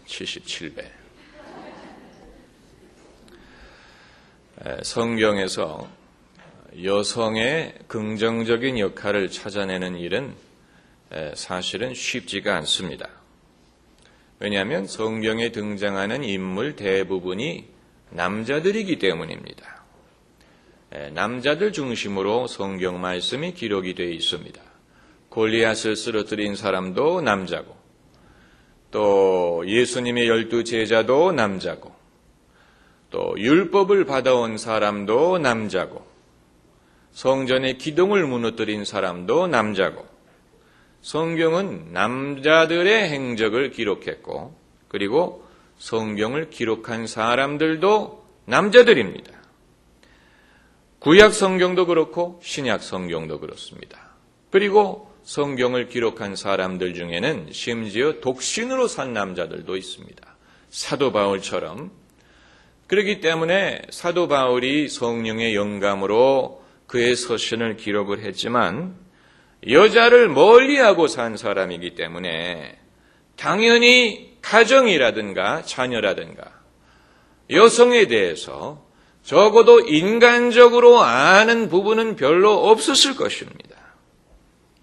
77배. 성경에서 여성의 긍정적인 역할을 찾아내는 일은 사실은 쉽지가 않습니다. 왜냐하면 성경에 등장하는 인물 대부분이 남자들이기 때문입니다. 남자들 중심으로 성경 말씀이 기록이 되어 있습니다. 골리앗을 쓰러뜨린 사람도 남자고, 또 예수님의 12 제자도 남자고, 또 율법을 받아온 사람도 남자고, 성전의 기둥을 무너뜨린 사람도 남자고, 성경은 남자들의 행적을 기록했고, 그리고 성경을 기록한 사람들도 남자들입니다. 구약 성경도 그렇고 신약 성경도 그렇습니다. 그리고 성경을 기록한 사람들 중에는 심지어 독신으로 산 남자들도 있습니다. 사도 바울처럼. 그렇기 때문에 사도 바울이 성령의 영감으로 그의 서신을 기록을 했지만 여자를 멀리하고 산 사람이기 때문에 당연히 가정이라든가 자녀라든가 여성에 대해서 적어도 인간적으로 아는 부분은 별로 없었을 것입니다.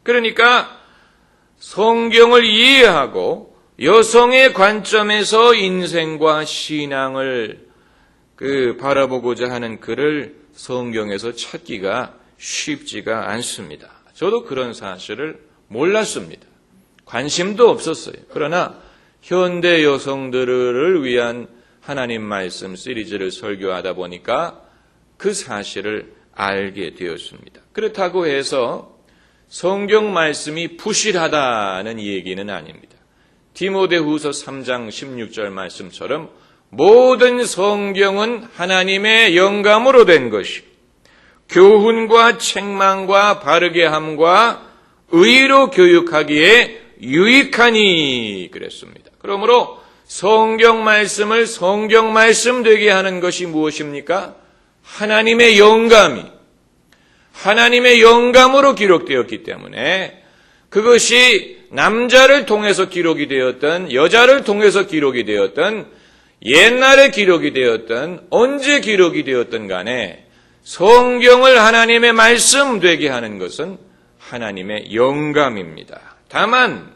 그러니까 성경을 이해하고 여성의 관점에서 인생과 신앙을 바라보고자 하는 글을 성경에서 찾기가 쉽지가 않습니다. 저도 그런 사실을 몰랐습니다. 관심도 없었어요. 그러나 현대 여성들을 위한 하나님 말씀 시리즈를 설교하다 보니까 그 사실을 알게 되었습니다. 그렇다고 해서 성경 말씀이 부실하다는 얘기는 아닙니다. 디모데후서 3장 16절 말씀처럼 모든 성경은 하나님의 영감으로 된 것이 교훈과 책망과 바르게 함과 의로 교육하기에 유익하니 그랬습니다. 그러므로 성경 말씀을 성경 말씀 되게 하는 것이 무엇입니까? 하나님의 영감으로 기록되었기 때문에 그것이 남자를 통해서 기록이 되었던 여자를 통해서 기록이 되었던 옛날에 기록이 되었던 언제 기록이 되었던 간에 성경을 하나님의 말씀 되게 하는 것은 하나님의 영감입니다. 다만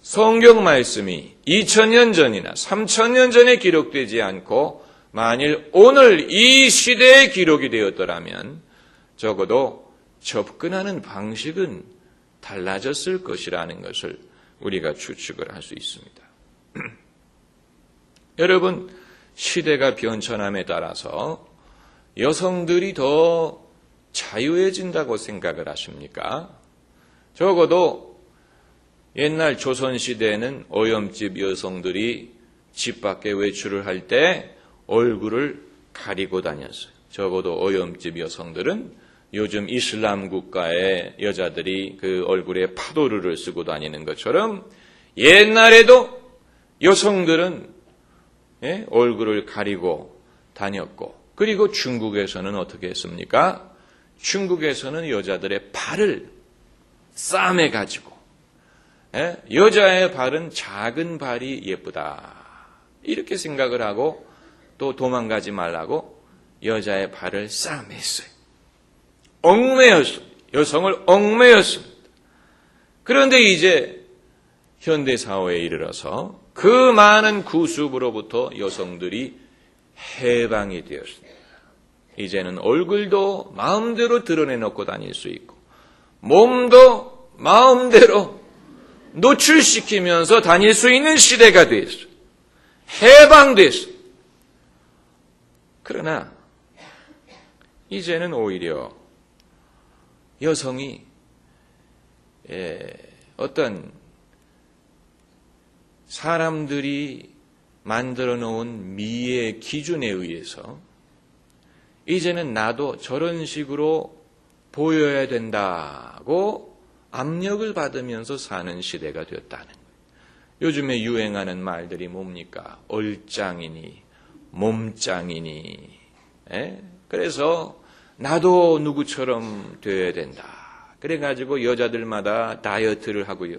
성경 말씀이 2000년 전이나 3000년 전에 기록되지 않고 만일 오늘 이 시대에 기록이 되었더라면 적어도 접근하는 방식은 달라졌을 것이라는 것을 우리가 추측을 할 수 있습니다. 여러분, 시대가 변천함에 따라서 여성들이 더 자유해진다고 생각을 하십니까? 적어도 옛날 조선시대에는 오염집 여성들이 집 밖에 외출을 할 때 얼굴을 가리고 다녔어요. 적어도 오염집 여성들은 요즘 이슬람 국가의 여자들이 그 얼굴에 파도르를 쓰고 다니는 것처럼 옛날에도 여성들은 얼굴을 가리고 다녔고, 그리고 중국에서는 어떻게 했습니까? 중국에서는 여자들의 발을 싸매가지고 여자의 발은 작은 발이 예쁘다 이렇게 생각을 하고 또 도망가지 말라고 여자의 발을 싸맸어요. 얽매였어요. 여성을 얽매였습니다. 그런데 이제 현대사회에 이르러서 그 많은 구습으로부터 여성들이 해방이 되었습니다. 이제는 얼굴도 마음대로 드러내놓고 다닐 수 있고 몸도 마음대로 노출시키면서 다닐 수 있는 시대가 됐어요. 해방됐어요. 그러나 이제는 오히려 여성이 어떤 사람들이 만들어 놓은 미의 기준에 의해서 이제는 나도 저런 식으로 보여야 된다고 압력을 받으면서 사는 시대가 되었다는 거예요. 요즘에 유행하는 말들이 뭡니까? 얼짱이니 몸짱이니. 그래서 나도 누구처럼 되어야 된다. 그래가지고 여자들마다 다이어트를 하고요.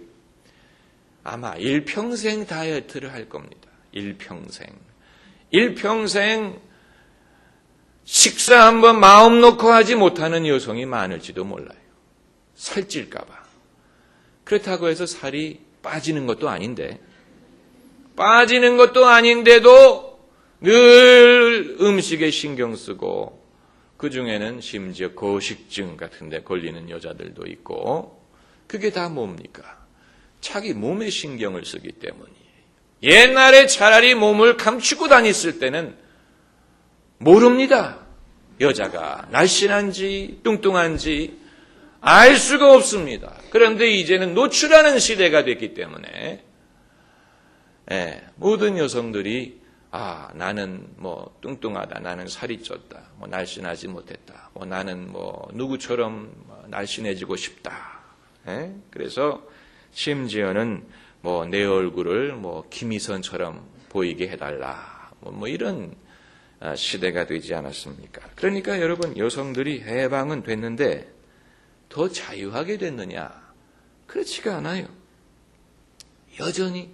아마 일평생 다이어트를 할 겁니다. 일평생 식사 한번 마음 놓고 하지 못하는 여성이 많을지도 몰라요. 살찔까 봐. 그렇다고 해서 살이 빠지는 것도 아닌데도 늘 음식에 신경 쓰고 그중에는 심지어 거식증 같은 데 걸리는 여자들도 있고 그게 다 뭡니까? 자기 몸에 신경을 쓰기 때문이에요. 옛날에 차라리 몸을 감추고 다녔을 때는 모릅니다. 여자가 날씬한지 뚱뚱한지 알 수가 없습니다. 그런데 이제는 노출하는 시대가 됐기 때문에 모든 여성들이 나는 뚱뚱하다, 나는 살이 쪘다, 날씬하지 못했다, 나는 누구처럼 날씬해지고 싶다. 그래서 심지어는 내 얼굴을 김희선처럼 보이게 해달라. 이런 시대가 되지 않았습니까? 그러니까 여러분, 여성들이 해방은 됐는데 더 자유하게 됐느냐? 그렇지가 않아요. 여전히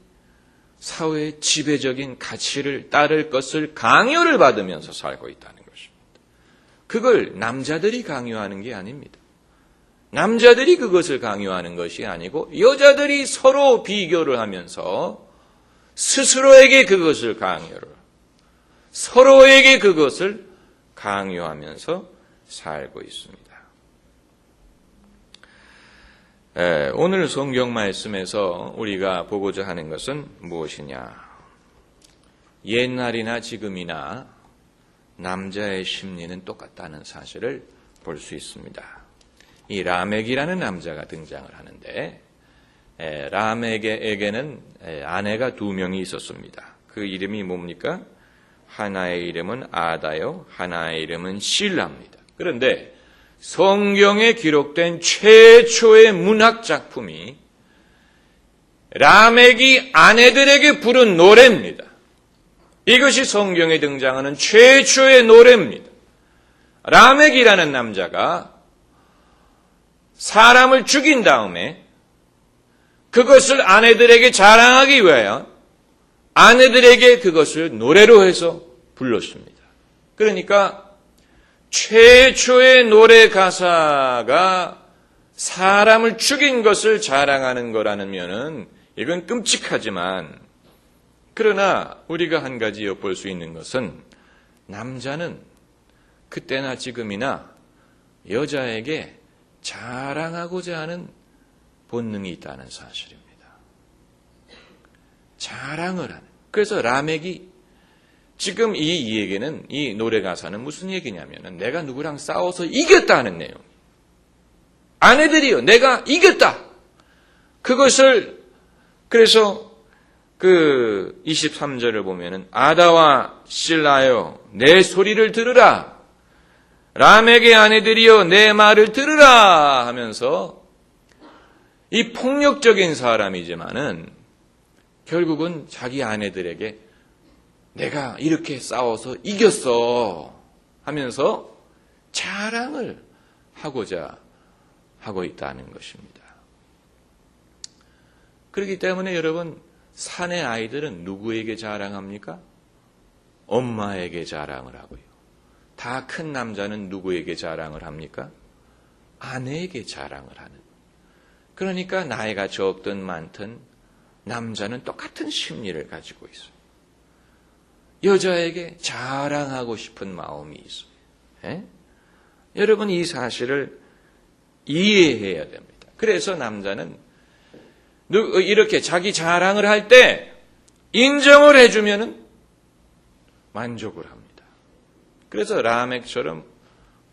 사회의 지배적인 가치를 따를 것을 강요를 받으면서 살고 있다는 것입니다. 그걸 남자들이 강요하는 게 아닙니다. 남자들이 그것을 강요하는 것이 아니고 여자들이 서로 비교를 하면서 스스로에게 그것을 서로에게 그것을 강요하면서 살고 있습니다. 오늘 성경 말씀에서 우리가 보고자 하는 것은 무엇이냐? 옛날이나 지금이나 남자의 심리는 똑같다는 사실을 볼 수 있습니다. 이 라멕이라는 남자가 등장을 하는데 라멕에게는 아내가 2명이 있었습니다. 그 이름이 뭡니까? 하나의 이름은 아다요, 하나의 이름은 실라입니다. 그런데 성경에 기록된 최초의 문학 작품이 라멕이 아내들에게 부른 노래입니다. 이것이 성경에 등장하는 최초의 노래입니다. 라멕이라는 남자가 사람을 죽인 다음에 그것을 아내들에게 자랑하기 위하여 아내들에게 그것을 노래로 해서 불렀습니다. 그러니까 최초의 노래 가사가 사람을 죽인 것을 자랑하는 거라면은 이건 끔찍하지만, 그러나 우리가 한 가지 엿볼 수 있는 것은 남자는 그때나 지금이나 여자에게 자랑하고자 하는 본능이 있다는 사실입니다. 자랑을 하는. 그래서 라멕이 지금 이 얘기는, 이 노래 가사는 무슨 얘기냐면은 내가 누구랑 싸워서 이겼다는 내용. 아내들이요, 내가 이겼다. 그것을, 그래서 그 23절을 보면은 아다와 실라여 내 소리를 들으라. 라멕의 아내들이여 내 말을 들으라 하면서 이 폭력적인 사람이지만은 결국은 자기 아내들에게 내가 이렇게 싸워서 이겼어 하면서 자랑을 하고자 하고 있다는 것입니다. 그렇기 때문에 여러분, 산의 아이들은 누구에게 자랑합니까? 엄마에게 자랑을 하고요. 다 큰 남자는 누구에게 자랑을 합니까? 아내에게 자랑을 하는. 그러니까 나이가 적든 많든 남자는 똑같은 심리를 가지고 있어요. 여자에게 자랑하고 싶은 마음이 있어요. 여러분, 이 사실을 이해해야 됩니다. 그래서 남자는 이렇게 자기 자랑을 할 때 인정을 해주면 만족을 합니다. 그래서 라멕처럼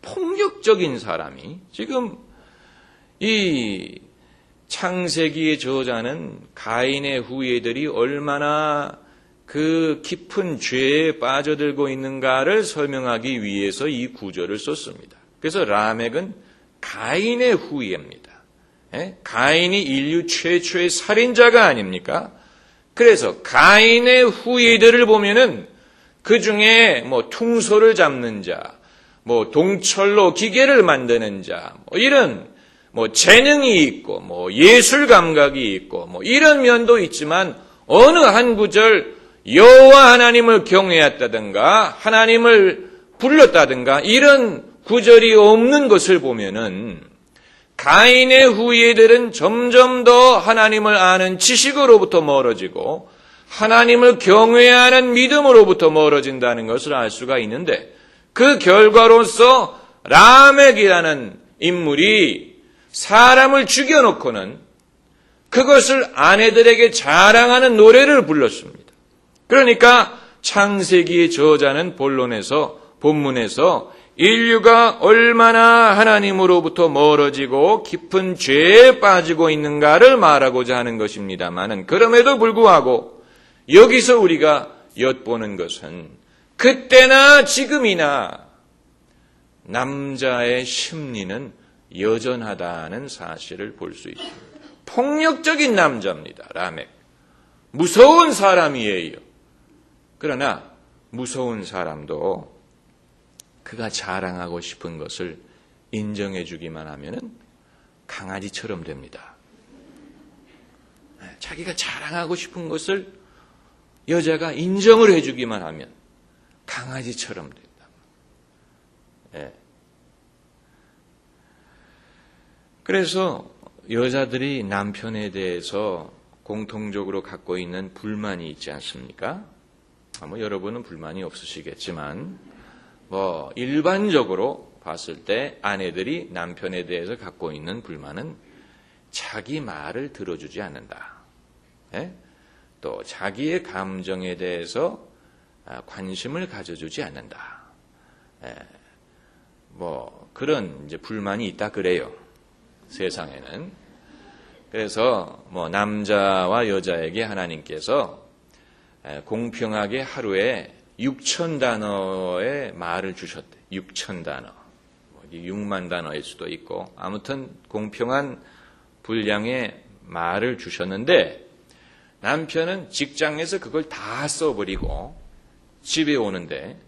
폭력적인 사람이 지금 이 창세기의 저자는 가인의 후예들이 얼마나 그 깊은 죄에 빠져들고 있는가를 설명하기 위해서 이 구절을 썼습니다. 그래서 라멕은 가인의 후예입니다. 가인이 인류 최초의 살인자가 아닙니까? 그래서 가인의 후예들을 보면은 그 중에 퉁소를 잡는 자, 동철로 기계를 만드는 자, 이런 재능이 있고 예술 감각이 있고 이런 면도 있지만 어느 한 구절 여호와 하나님을 경외했다든가 하나님을 불렀다든가 이런 구절이 없는 것을 보면은 가인의 후예들은 점점 더 하나님을 아는 지식으로부터 멀어지고 하나님을 경외하는 믿음으로부터 멀어진다는 것을 알 수가 있는데, 그 결과로서 라멕이라는 인물이 사람을 죽여놓고는 그것을 아내들에게 자랑하는 노래를 불렀습니다. 그러니까 창세기의 저자는 본문에서 인류가 얼마나 하나님으로부터 멀어지고 깊은 죄에 빠지고 있는가를 말하고자 하는 것입니다마는, 그럼에도 불구하고 여기서 우리가 엿보는 것은 그때나 지금이나 남자의 심리는 여전하다는 사실을 볼 수 있습니다. 폭력적인 남자입니다. 라멕. 무서운 사람이에요. 그러나 무서운 사람도 그가 자랑하고 싶은 것을 인정해 주기만 하면 강아지처럼 됩니다. 자기가 자랑하고 싶은 것을 여자가 인정을 해 주기만 하면 강아지처럼 된다. 그래서 여자들이 남편에 대해서 공통적으로 갖고 있는 불만이 있지 않습니까? 여러분은 불만이 없으시겠지만 일반적으로 봤을 때 아내들이 남편에 대해서 갖고 있는 불만은 자기 말을 들어주지 않는다. 또 자기의 감정에 대해서 관심을 가져주지 않는다. 그런 이제 불만이 있다 그래요. 세상에는. 그래서 남자와 여자에게 하나님께서 공평하게 하루에 6,000단어의 말을 주셨대. 6,000단어. 6만 단어일 수도 있고 아무튼 공평한 분량의 말을 주셨는데, 남편은 직장에서 그걸 다 써버리고 집에 오는데,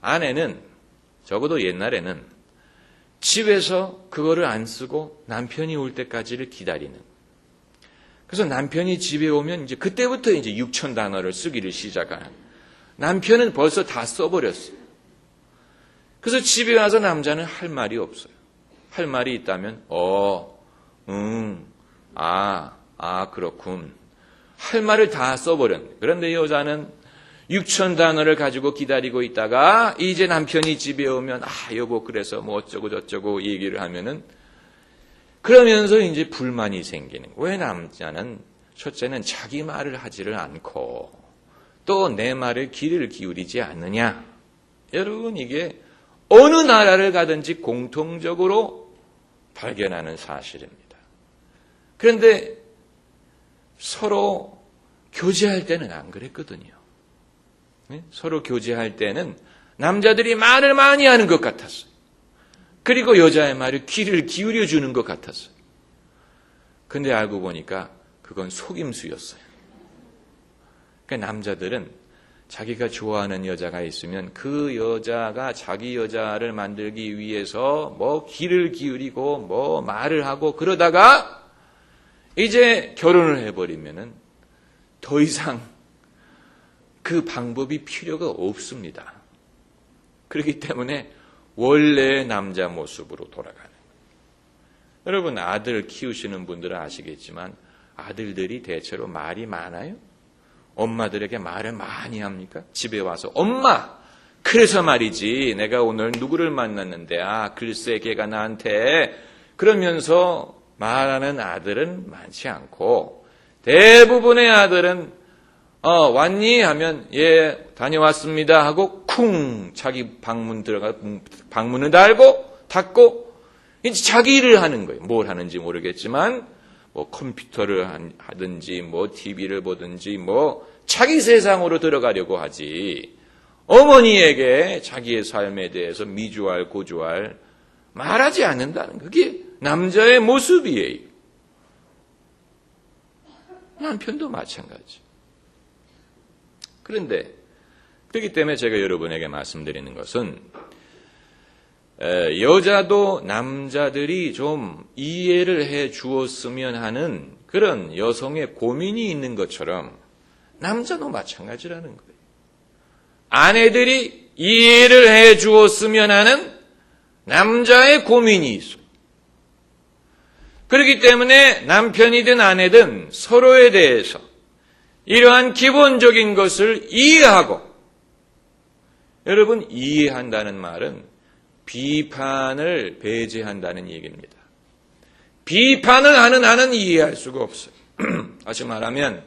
아내는 적어도 옛날에는 집에서 그거를 안 쓰고 남편이 올 때까지를 기다리는. 그래서 남편이 집에 오면 이제 그때부터 이제 6,000단어를 쓰기를 시작하는. 남편은 벌써 다 써버렸어요. 그래서 집에 와서 남자는 할 말이 없어요. 할 말이 있다면 그렇군. 할 말을 다 써버렸네. 그런데 여자는 6,000단어를 가지고 기다리고 있다가 이제 남편이 집에 오면 여보 그래서 어쩌고 저쩌고 얘기를 하면은, 그러면서 이제 불만이 생기는 거예요. 왜 남자는 첫째는 자기 말을 하지를 않고 또 내 말에 귀를 기울이지 않느냐. 여러분, 이게 어느 나라를 가든지 공통적으로 발견하는 사실입니다. 그런데 서로 교제할 때는 안 그랬거든요. 서로 교제할 때는 남자들이 말을 많이 하는 것 같았어요. 그리고 여자의 말에 귀를 기울여 주는 것 같았어요. 근데 알고 보니까 그건 속임수였어요. 그러니까 남자들은 자기가 좋아하는 여자가 있으면 그 여자가 자기 여자를 만들기 위해서 귀를 기울이고 말을 하고, 그러다가 이제 결혼을 해버리면은 더 이상 그 방법이 필요가 없습니다. 그렇기 때문에 원래의 남자 모습으로 돌아가는 거예요. 여러분, 아들 키우시는 분들은 아시겠지만 아들들이 대체로 말이 많아요? 엄마들에게 말을 많이 합니까? 집에 와서 엄마! 그래서 말이지 내가 오늘 누구를 만났는데 글쎄 걔가 나한테, 그러면서 말하는 아들은 많지 않고, 대부분의 아들은 왔니? 하면 예 다녀왔습니다 하고 쿵 자기 방문을 닫고 이제 자기 일을 하는 거예요. 뭘 하는지 모르겠지만 컴퓨터를 하든지 TV를 보든지 자기 세상으로 들어가려고 하지, 어머니에게 자기의 삶에 대해서 미주알 고주알 말하지 않는다는, 그게 남자의 모습이에요. 남편도 마찬가지. 그런데 그렇기 때문에 제가 여러분에게 말씀드리는 것은, 여자도 남자들이 좀 이해를 해 주었으면 하는 그런 여성의 고민이 있는 것처럼 남자도 마찬가지라는 거예요. 아내들이 이해를 해 주었으면 하는 남자의 고민이 있어요. 그렇기 때문에 남편이든 아내든 서로에 대해서 이러한 기본적인 것을 이해하고, 여러분, 이해한다는 말은 비판을 배제한다는 얘기입니다. 비판을 하는 한은 이해할 수가 없어요. 다시 말하면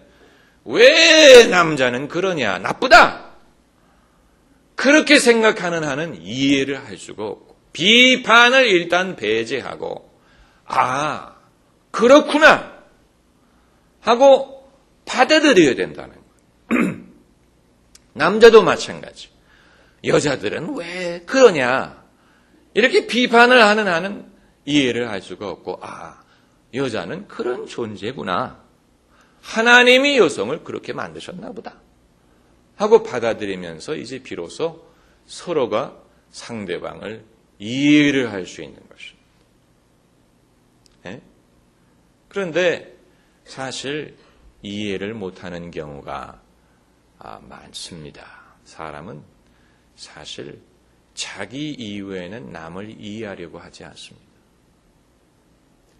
왜 남자는 그러냐, 나쁘다, 그렇게 생각하는 한은 이해를 할 수가 없고, 비판을 일단 배제하고 아, 그렇구나 하고 받아들여야 된다는 거예요. 남자도 마찬가지. 여자들은 왜 그러냐 이렇게 비판을 하는 한은 이해를 할 수가 없고, 아, 여자는 그런 존재구나, 하나님이 여성을 그렇게 만드셨나 보다 하고 받아들이면서 이제 비로소 서로가 상대방을 이해를 할 수 있는 것입니다. 네? 그런데 사실 이해를 못하는 경우가 많습니다. 사람은 사실 자기 이외에는 남을 이해하려고 하지 않습니다.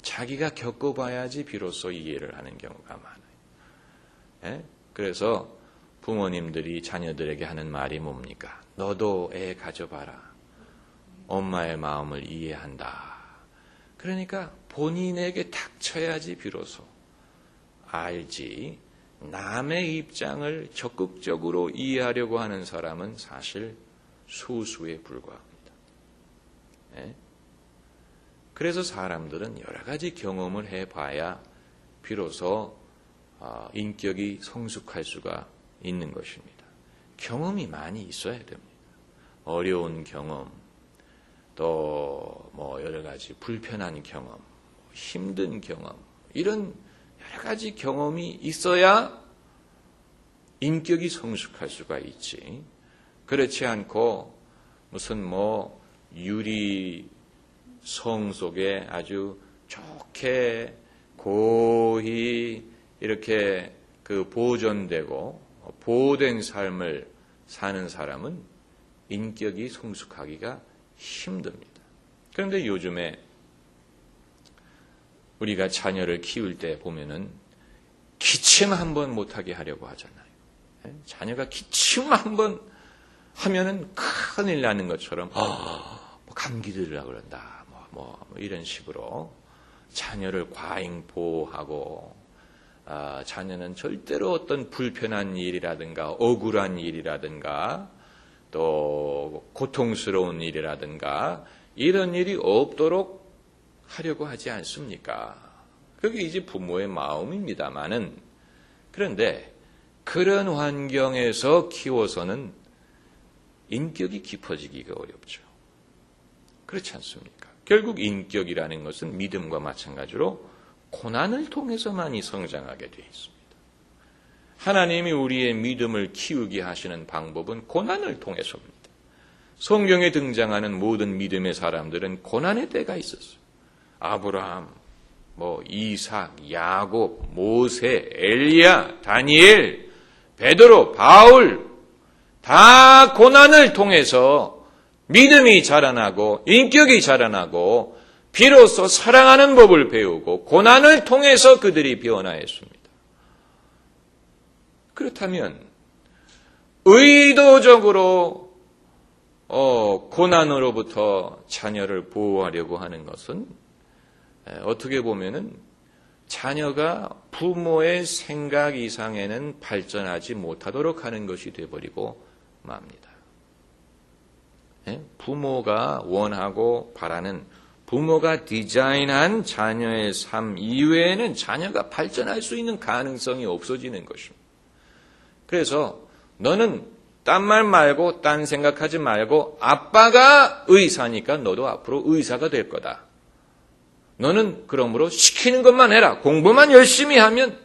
자기가 겪어봐야지 비로소 이해를 하는 경우가 많아요. 네? 그래서 부모님들이 자녀들에게 하는 말이 뭡니까? 너도 애 가져봐라. 엄마의 마음을 이해한다. 그러니까 본인에게 닥쳐야지 비로소 알지, 남의 입장을 적극적으로 이해하려고 하는 사람은 사실 소수에 불과합니다. 네? 그래서 사람들은 여러 가지 경험을 해봐야 비로소 인격이 성숙할 수가 있는 것입니다. 경험이 많이 있어야 됩니다. 어려운 경험, 또 여러 가지 불편한 경험, 힘든 경험, 이런 여러 가지 경험이 있어야 인격이 성숙할 수가 있지. 그렇지 않고 무슨 유리 성 속에 아주 좋게 고이 이렇게 보존되고 보호된 삶을 사는 사람은 인격이 성숙하기가 힘듭니다. 그런데 요즘에 우리가 자녀를 키울 때 보면은 기침 한번 못하게 하려고 하잖아요. 자녀가 기침 한번 하면은 큰일 나는 것처럼 감기 들으려고 그런다. 이런 식으로 자녀를 과잉 보호하고, 자녀는 절대로 어떤 불편한 일이라든가 억울한 일이라든가 또 고통스러운 일이라든가 이런 일이 없도록 하려고 하지 않습니까? 그게 이제 부모의 마음입니다마는, 그런데 그런 환경에서 키워서는 인격이 깊어지기가 어렵죠. 그렇지 않습니까? 결국 인격이라는 것은 믿음과 마찬가지로 고난을 통해서만이 성장하게 되어 있습니다. 하나님이 우리의 믿음을 키우게 하시는 방법은 고난을 통해서입니다. 성경에 등장하는 모든 믿음의 사람들은 고난의 때가 있었어요. 아브라함, 이삭, 야곱, 모세, 엘리야, 다니엘, 베드로, 바울, 다 고난을 통해서 믿음이 자라나고 인격이 자라나고 비로소 사랑하는 법을 배우고 고난을 통해서 그들이 변화했습니다. 그렇다면 의도적으로 고난으로부터 자녀를 보호하려고 하는 것은 어떻게 보면은 자녀가 부모의 생각 이상에는 발전하지 못하도록 하는 것이 되어버리고 맙니다. 부모가 원하고 바라는, 부모가 디자인한 자녀의 삶 이외에는 자녀가 발전할 수 있는 가능성이 없어지는 것입니다. 그래서 너는 딴 말 말고 딴 생각하지 말고 아빠가 의사니까 너도 앞으로 의사가 될 거다. 너는 그러므로 시키는 것만 해라. 공부만 열심히 하면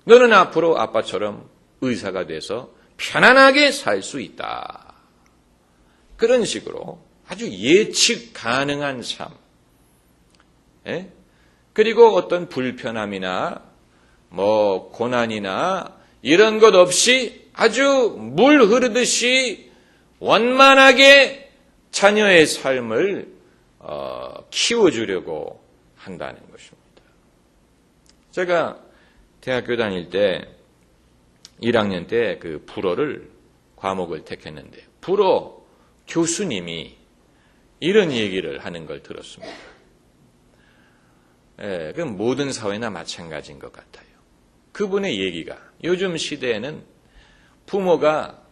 너는 앞으로 아빠처럼 의사가 돼서 편안하게 살 수 있다. 그런 식으로 아주 예측 가능한 삶, 그리고 어떤 불편함이나 고난이나 이런 것 없이 아주 물 흐르듯이 원만하게 자녀의 삶을 키워주려고 한다는 것입니다. 제가 대학교 다닐 때 1학년 때 그 불어를 과목을 택했는데 불어 교수님이 이런 얘기를 하는 걸 들었습니다. 그 모든 사회나 마찬가지인 것 같아요. 그분의 얘기가 요즘 시대에는 부모가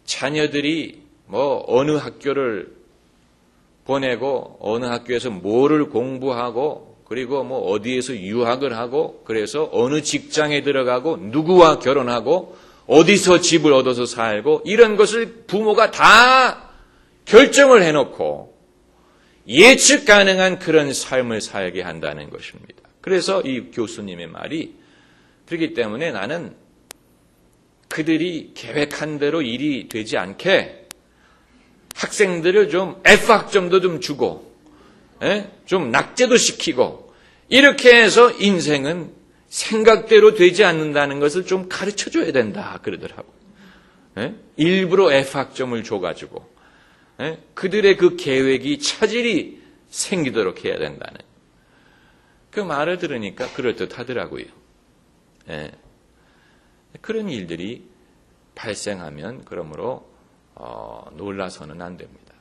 자녀들이 어느 학교를 보내고 어느 학교에서 뭐를 공부하고 그리고 어디에서 유학을 하고 그래서 어느 직장에 들어가고 누구와 결혼하고 어디서 집을 얻어서 살고 이런 것을 부모가 다 결정을 해놓고 예측 가능한 그런 삶을 살게 한다는 것입니다. 그래서 이 교수님의 말이 그렇기 때문에 나는 그들이 계획한 대로 일이 되지 않게 학생들을 좀 F학점도 좀 주고 좀 낙제도 시키고 이렇게 해서 인생은 생각대로 되지 않는다는 것을 좀 가르쳐줘야 된다 그러더라고요. 일부러 F학점을 줘가지고 그들의 그 계획이 차질이 생기도록 해야 된다는 그 말을 들으니까 그럴듯하더라고요. 그런 일들이 발생하면 그러므로 놀라서는 안 됩니다.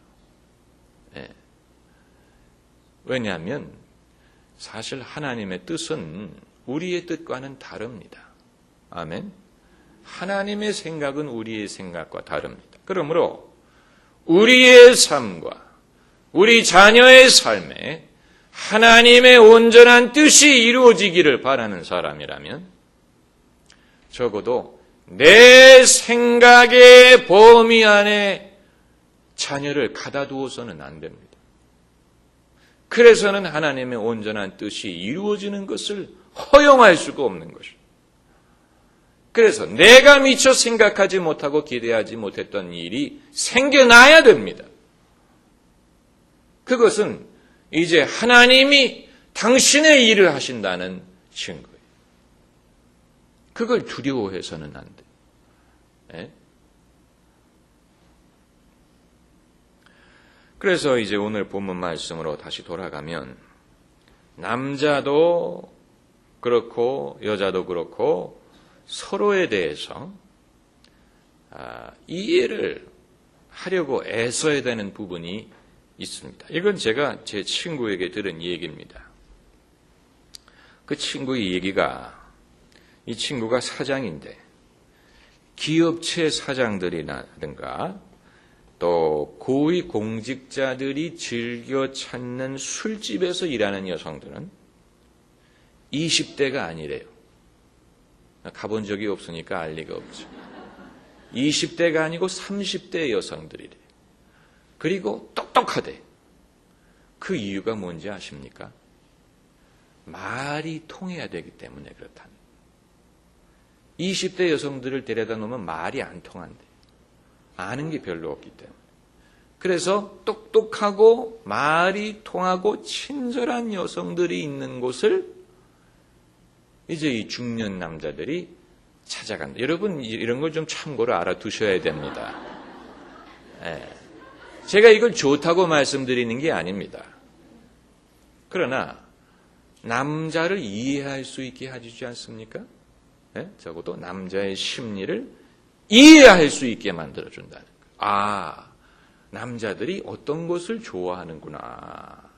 왜냐하면 사실 하나님의 뜻은 우리의 뜻과는 다릅니다. 아멘. 하나님의 생각은 우리의 생각과 다릅니다. 그러므로 우리의 삶과 우리 자녀의 삶에 하나님의 온전한 뜻이 이루어지기를 바라는 사람이라면 적어도 내 생각의 범위 안에 자녀를 가다두어서는 안 됩니다. 그래서는 하나님의 온전한 뜻이 이루어지는 것을 허용할 수가 없는 것입니다. 그래서 내가 미처 생각하지 못하고 기대하지 못했던 일이 생겨나야 됩니다. 그것은 이제 하나님이 당신의 일을 하신다는 증거예요. 그걸 두려워해서는 안 돼요. 그래서 이제 오늘 본문 말씀으로 다시 돌아가면 남자도 그렇고 여자도 그렇고 서로에 대해서 이해를 하려고 애써야 되는 부분이 있습니다. 이건 제가 제 친구에게 들은 얘기입니다. 그 친구의 얘기가 이 친구가 사장인데 기업체 사장들이라든가 또 고위 공직자들이 즐겨 찾는 술집에서 일하는 여성들은 20대가 아니래요. 가본 적이 없으니까 알 리가 없죠. 20대가 아니고 30대 여성들이래요. 그리고 똑똑하대. 그 이유가 뭔지 아십니까? 말이 통해야 되기 때문에 그렇답니다. 20대 여성들을 데려다 놓으면 말이 안 통한대. 아는 게 별로 없기 때문에. 그래서 똑똑하고 말이 통하고 친절한 여성들이 있는 곳을 이제 이 중년 남자들이 찾아간다. 여러분 이런 걸 좀 참고로 알아두셔야 됩니다. 제가 이걸 좋다고 말씀드리는 게 아닙니다. 그러나 남자를 이해할 수 있게 해주지 않습니까? 적어도 남자의 심리를 이해할 수 있게 만들어준다는 거예요. 남자들이 어떤 것을 좋아하는구나.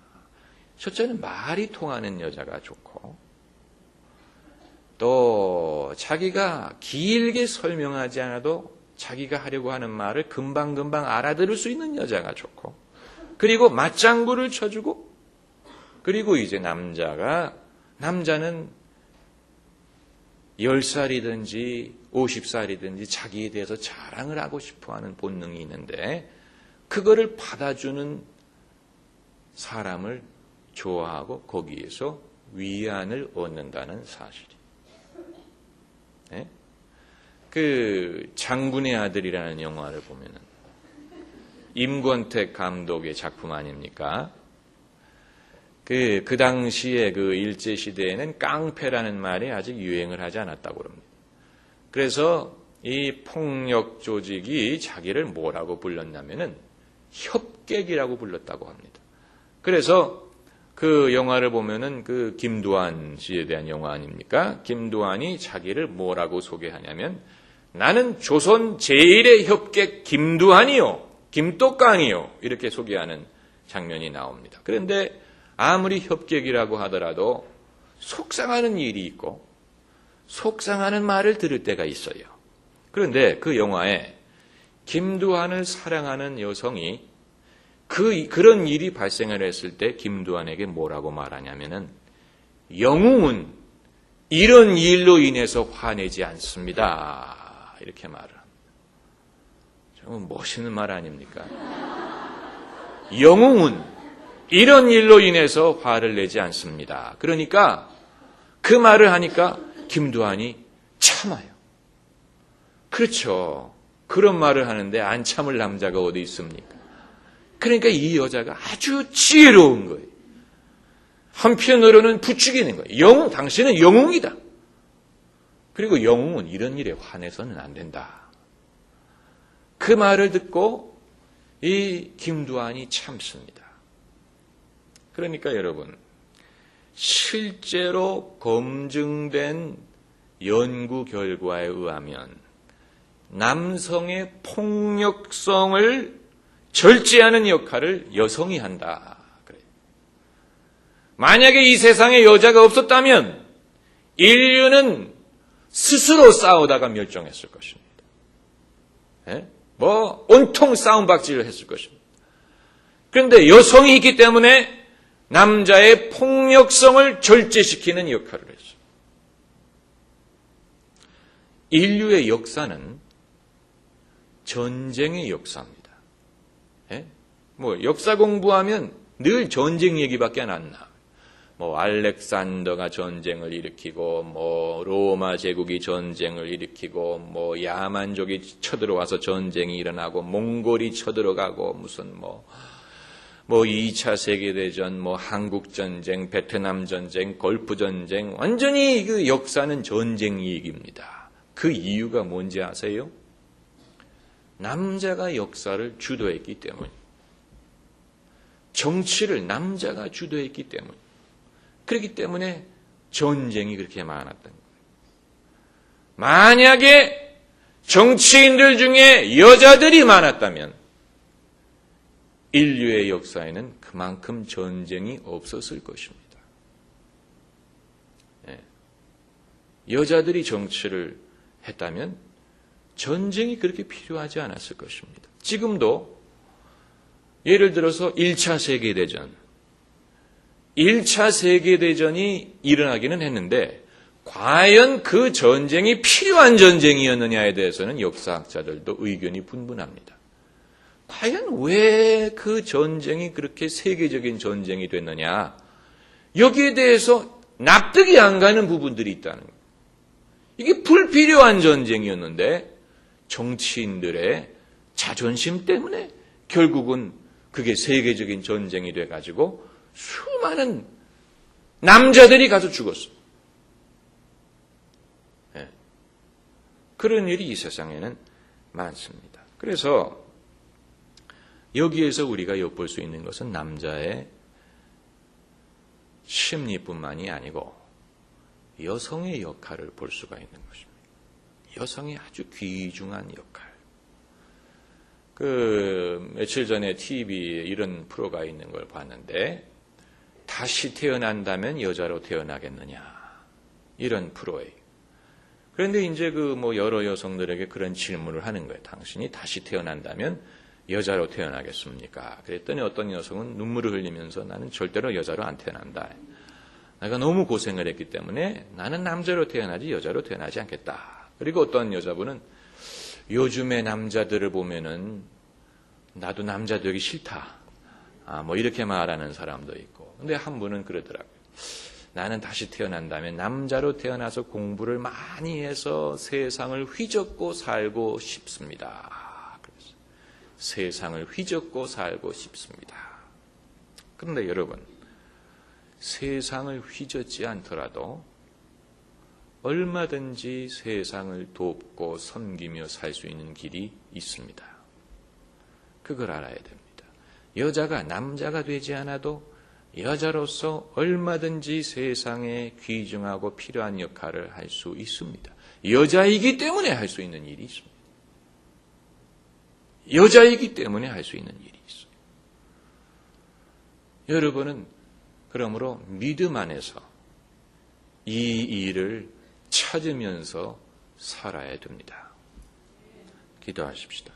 첫째는 말이 통하는 여자가 좋고 또 자기가 길게 설명하지 않아도 자기가 하려고 하는 말을 금방금방 알아들을 수 있는 여자가 좋고 그리고 맞장구를 쳐주고 그리고 이제 남자는 10살이든지 50살이든지 자기에 대해서 자랑을 하고 싶어하는 본능이 있는데 그거를 받아주는 사람을 좋아하고 거기에서 위안을 얻는다는 사실이. 그 장군의 아들이라는 영화를 보면은 임권택 감독의 작품 아닙니까? 그 당시에 그 일제시대에는 깡패라는 말이 아직 유행을 하지 않았다고 그럽니다. 그래서 이 폭력 조직이 자기를 뭐라고 불렀냐면은 협객이라고 불렀다고 합니다. 그래서 그 영화를 보면은 그 김두한 씨에 대한 영화 아닙니까? 김두한이 자기를 뭐라고 소개하냐면 나는 조선 제1의 협객 김두한이요, 김똑간이요 이렇게 소개하는 장면이 나옵니다. 그런데 아무리 협객이라고 하더라도 속상하는 일이 있고 속상하는 말을 들을 때가 있어요. 그런데 그 영화에 김두한을 사랑하는 여성이 그런 일이 발생을 했을 때 김두한에게 뭐라고 말하냐면은 영웅은 이런 일로 인해서 화내지 않습니다. 이렇게 말을 합니다. 정말 멋있는 말 아닙니까? 영웅은 이런 일로 인해서 화를 내지 않습니다. 그러니까 그 말을 하니까 김두한이 참아요. 그렇죠. 그런 말을 하는데 안 참을 남자가 어디 있습니까? 그러니까 이 여자가 아주 지혜로운 거예요. 한편으로는 부추기는 거예요. 당신은 영웅이다. 그리고 영웅은 이런 일에 화내서는 안 된다. 그 말을 듣고 이 김두한이 참습니다. 그러니까 여러분, 실제로 검증된 연구 결과에 의하면 남성의 폭력성을 절제하는 역할을 여성이 한다. 그래요. 만약에 이 세상에 여자가 없었다면 인류는 스스로 싸우다가 멸종했을 것입니다. 온통 싸움박질을 했을 것입니다. 그런데 여성이 있기 때문에 남자의 폭력성을 절제시키는 역할을 했어요. 인류의 역사는 전쟁의 역사입니다. 역사 공부하면 늘 전쟁 얘기밖에 안 나. 알렉산더가 전쟁을 일으키고, 로마 제국이 전쟁을 일으키고, 야만족이 쳐들어와서 전쟁이 일어나고, 몽골이 쳐들어가고, 무슨 2차 세계대전, 한국전쟁, 베트남전쟁, 걸프전쟁, 완전히 그 역사는 전쟁 얘기입니다. 그 이유가 뭔지 아세요? 남자가 역사를 주도했기 때문에, 정치를 남자가 주도했기 때문에, 그렇기 때문에 전쟁이 그렇게 많았던 거예요. 만약에 정치인들 중에 여자들이 많았다면 인류의 역사에는 그만큼 전쟁이 없었을 것입니다. 여자들이 정치를 했다면 전쟁이 그렇게 필요하지 않았을 것입니다. 지금도 예를 들어서 1차 세계대전이 일어나기는 했는데 과연 그 전쟁이 필요한 전쟁이었느냐에 대해서는 역사학자들도 의견이 분분합니다. 과연 왜 그 전쟁이 그렇게 세계적인 전쟁이 됐느냐? 여기에 대해서 납득이 안 가는 부분들이 있다는 거예요. 이게 불필요한 전쟁이었는데 정치인들의 자존심 때문에 결국은 그게 세계적인 전쟁이 돼가지고 수많은 남자들이 가서 죽었어요. 그런 일이 이 세상에는 많습니다. 그래서 여기에서 우리가 엿볼 수 있는 것은 남자의 심리뿐만이 아니고 여성의 역할을 볼 수가 있는 것입니다. 여성의 아주 귀중한 역할. 며칠 전에 TV에 이런 프로가 있는 걸 봤는데, 다시 태어난다면 여자로 태어나겠느냐, 이런 프로예요. 그런데 이제 여러 여성들에게 그런 질문을 하는 거예요. 당신이 다시 태어난다면 여자로 태어나겠습니까? 그랬더니 어떤 여성은 눈물을 흘리면서 나는 절대로 여자로 안 태어난다. 내가 너무 고생을 했기 때문에 나는 남자로 태어나지 여자로 태어나지 않겠다. 그리고 어떤 여자분은 요즘의 남자들을 보면은 나도 남자 되기 싫다. 이렇게 말하는 사람도 있고. 근데 한 분은 그러더라고요. 나는 다시 태어난다면 남자로 태어나서 공부를 많이 해서 세상을 휘젓고 살고 싶습니다. 그래서 세상을 휘젓고 살고 싶습니다. 그런데 여러분, 세상을 휘젓지 않더라도 얼마든지 세상을 돕고 섬기며 살 수 있는 길이 있습니다. 그걸 알아야 됩니다. 여자가 남자가 되지 않아도 여자로서 얼마든지 세상에 귀중하고 필요한 역할을 할 수 있습니다. 여자이기 때문에 할 수 있는 일이 있습니다. 여자이기 때문에 할 수 있는 일이 있어요. 여러분은 그러므로 믿음 안에서 이 일을 찾으면서 살아야 됩니다. 기도하십시다.